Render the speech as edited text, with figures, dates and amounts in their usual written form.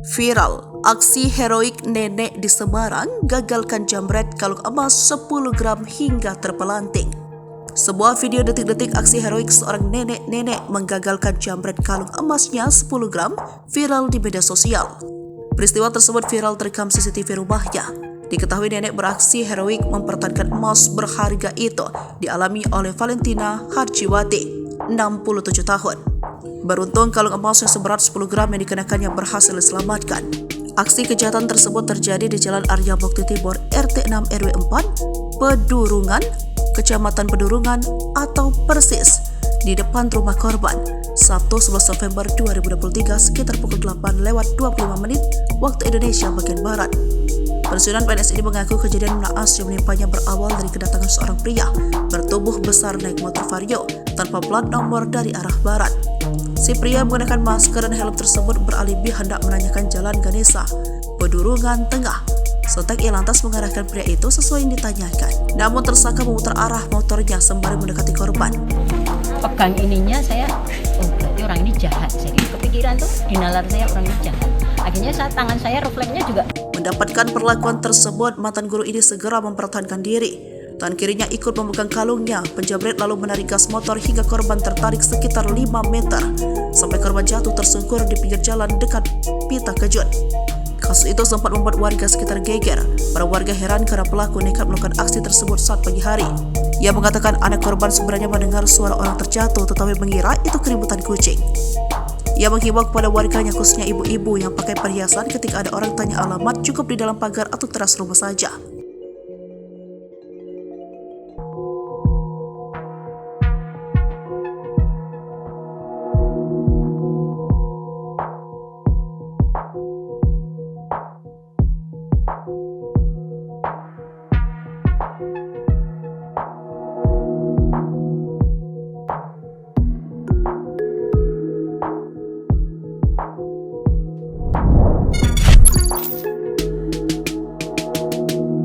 Viral, aksi heroik nenek di Semarang gagalkan jambret kalung emas 10 gram hingga terpelanting. Sebuah video detik-detik aksi heroik seorang nenek menggagalkan jambret kalung emasnya 10 gram viral di media sosial. Peristiwa tersebut viral terekam CCTV rumahnya. Diketahui nenek beraksi heroik mempertahankan emas berharga itu dialami oleh Valentina Harjiwati, 67 tahun. Beruntung kalung emas yang seberat 10 gram yang dikenakannya berhasil diselamatkan. Aksi kejahatan tersebut terjadi di Jalan Arya Bokti Timur, RT 6 RW 4, Pedurungan, Kecamatan Pedurungan atau Persis, di depan rumah korban, Sabtu 11 November 2023 sekitar pukul 8:25 waktu Indonesia bagian Barat. Pensiunan PNS ini mengaku kejadian naas yang menimpanya berawal dari kedatangan seorang pria bertubuh besar naik motor Vario tanpa plat nomor dari arah barat. Si pria menggunakan masker dan helm tersebut beralibi hendak menanyakan jalan Ganesha, Pedurungan Tengah. Sontak ia lantas mengarahkan pria itu sesuai yang ditanyakan. Namun tersangka memutar arah motornya sembari mendekati korban. Pegang ininya saya, berarti orang ini jahat. Saya kepikiran tuh di nalar saya orang ini jahat. Akhirnya tangan saya refleksnya juga. Mendapatkan perlakuan tersebut, mantan guru ini segera mempertahankan diri. Tangan kirinya ikut memegang kalungnya. Penjamret lalu menarik gas motor hingga korban tertarik sekitar 5 meter sampai korban jatuh tersungkur di pinggir jalan dekat Pita Kejut. Kasus itu sempat membuat warga sekitar geger. Para warga heran karena pelaku nekat melakukan aksi tersebut saat pagi hari. Ia mengatakan anak korban sebenarnya mendengar suara orang terjatuh tetapi mengira itu keributan kucing. Ia menghimbau kepada warganya khususnya ibu-ibu yang pakai perhiasan ketika ada orang tanya alamat cukup di dalam pagar atau teras rumah saja.